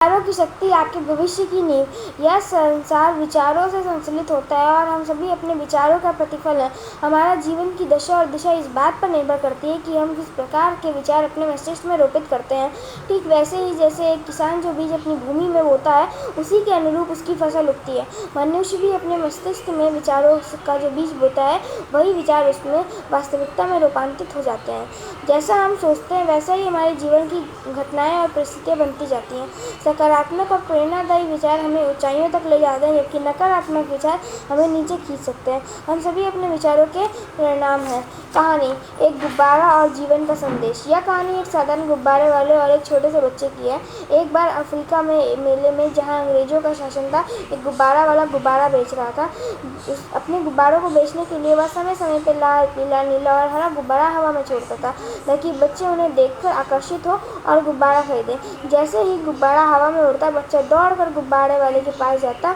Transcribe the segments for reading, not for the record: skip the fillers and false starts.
विचारों की शक्ति आपके भविष्य की नींव। यह संसार विचारों से संचालित होता है और हम सभी अपने विचारों का प्रतिफल हैं। हमारा जीवन की दशा और दिशा इस बात पर निर्भर करती है कि हम किस प्रकार के विचार अपने मस्तिष्क में रोपित करते हैं। ठीक वैसे ही जैसे एक किसान जो बीज अपनी भूमि में बोता है, उसी के अनुरूप उसकी फसल उगती है। मनुष्य भी अपने मस्तिष्क में विचारों का जो बीज बोता है, वही विचार उसमें वास्तविकता में रूपांतरित हो जाते हैं। जैसा हम सोचते हैं वैसा ही हमारे जीवन की घटनाएं और परिस्थितियां बनती जाती हैं। सकारात्मक और प्रेरणादायी विचार हमें ऊंचाइयों तक ले जाते हैं, जबकि नकारात्मक विचार हमें नीचे खींच सकते हैं। हम सभी अपने विचारों के परिणाम हैं। कहानी, एक गुब्बारा और जीवन का संदेश। यह कहानी एक साधारण गुब्बारे वाले और एक छोटे से बच्चे की है। एक बार अफ्रीका में मेले में, जहां अंग्रेजों का शासन था, एक गुब्बारा वाला गुब्बारा बेच रहा था। अपने गुब्बारों को बेचने के लिए वह समय समय पर लाल, पीला, नीला और हरा गुब्बारा हवा में छोड़ता था, ताकि बच्चे उन्हें देखकर आकर्षित हो और गुब्बारा खरीदें। जैसे ही गुब्बारा हवा में उड़ता, बच्चा दौड़कर गुब्बारे वाले के पास जाता।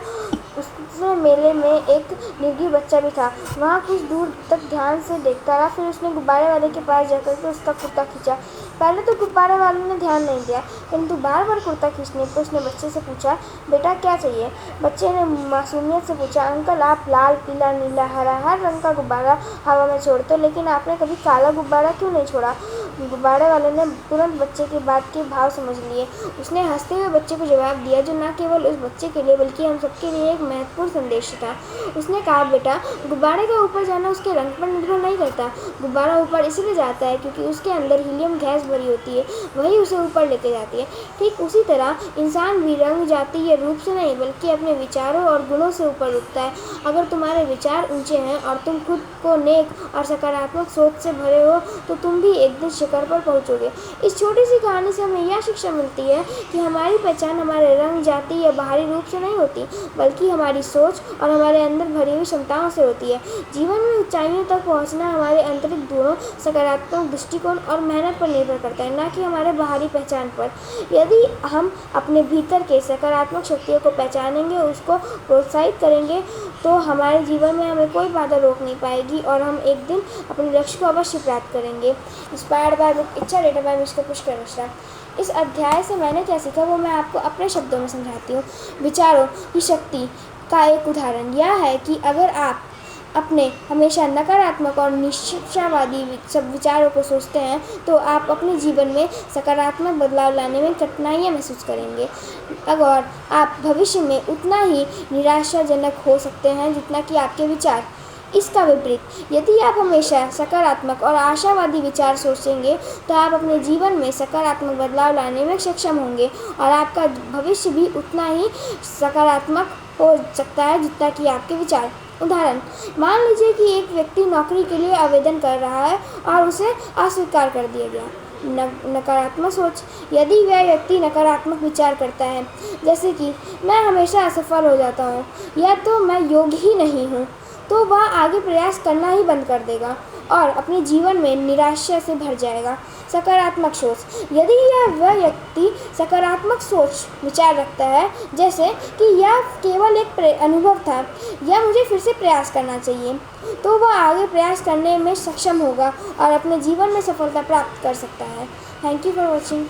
उसमें मेले में एक निर्जीव बच्चा भी था। वहाँ कुछ दूर तक ध्यान से देखता रहा, फिर उसने गुब्बारे वाले के पास जाकर के उसका कुर्ता खींचा। पहले तो गुब्बारे वाले ने ध्यान नहीं दिया, किंतु बार बार कुर्ता खींचने पर उसने बच्चे से पूछा, बेटा क्या चाहिए? बच्चे ने मासूमियत से पूछा, अंकल आप लाल, पीला, नीला, हरा हर रंग का गुब्बारा हवा में छोड़ते हो, लेकिन आपने कभी काला गुब्बारा क्यों नहीं छोड़ा? गुब्बारे वाले ने तुरंत बच्चे की बात के भाव समझ लिए। उसने हंसते हुए बच्चे को जवाब दिया, जो न केवल उस बच्चे के लिए बल्कि हम सबके लिए एक महत्वपूर्ण संदेश था। उसने कहा, बेटा गुब्बारे का ऊपर जाना उसके रंग पर निर्भर नहीं करता। गुब्बारा ऊपर इसलिए जाता है क्योंकि उसके अंदर हीलियम गैस भरी होती है, वही उसे ऊपर लेके जाती है। ठीक उसी तरह इंसान भी रंग, जाति या रूप से नहीं बल्कि अपने विचारों और गुणों से ऊपर उठता है। अगर तुम्हारे विचार ऊंचे हैं और तुम खुद को नेक और सकारात्मक सोच से भरे हो, तो तुम भी एक दिन शिखर पर पहुंचोगे। इस छोटी सी कहानी से हमें यह शिक्षा मिलती है कि हमारी पहचान हमारे रंग, जाति या बाहरी रूप से नहीं होती, बल्कि हमारी सोच और हमारे अंदर भरी हुई क्षमताओं से होती है। जीवन में ऊंचाइयों तक पहुंचना हमारे आंतरिक गुणों, सकारात्मक दृष्टिकोण और मेहनत पर निर्भर करता है, न कि हमारे बाहरी पहचान पर। यदि हम अपने भीतर के सकारात्मक शक्तियों को पहचानेंगे, उसको प्रोत्साहित करेंगे, तो हमारे जीवन में हमें कोई बाधा रोक नहीं पाएगी और हम एक दिन अपने लक्ष्य को अवश्य प्राप्त करेंगे। इंस्पायर्ड बाय बुक, इच्छा rated by mister Pushkar Mishra. इस अध्याय से मैंने क्या सीखा वो मैं आपको अपने शब्दों में समझाती हूँ। विचारों की शक्ति का एक उदाहरण यह है कि अगर आप अपने हमेशा नकारात्मक और निराशावादी सब विचारों को सोचते हैं, तो आप अपने जीवन में सकारात्मक बदलाव लाने में कठिनाइयाँ महसूस करेंगे। अगर आप भविष्य में उतना ही निराशाजनक हो सकते हैं जितना कि आपके विचार। इसका विपरीत, यदि आप हमेशा सकारात्मक और आशावादी विचार सोचेंगे, तो आप अपने जीवन में सकारात्मक बदलाव लाने में सक्षम होंगे और आपका भविष्य भी उतना ही सकारात्मक हो सकता है जितना कि आपके विचार। उदाहरण, मान लीजिए कि एक व्यक्ति नौकरी के लिए आवेदन कर रहा है और उसे अस्वीकार कर दिया गया। नकारात्मक सोच, यदि वह व्यक्ति नकारात्मक विचार करता है, जैसे कि मैं हमेशा असफल हो जाता हूँ या तो मैं योग्य ही नहीं हूँ, तो वह आगे प्रयास करना ही बंद कर देगा और अपने जीवन में निराशा से भर जाएगा। सकारात्मक सोच, यदि वह व्यक्ति सकारात्मक सोच विचार रखता है, जैसे कि यह केवल एक अनुभव था या मुझे फिर से प्रयास करना चाहिए, तो वह आगे प्रयास करने में सक्षम होगा और अपने जीवन में सफलता प्राप्त कर सकता है। Thank you for watching.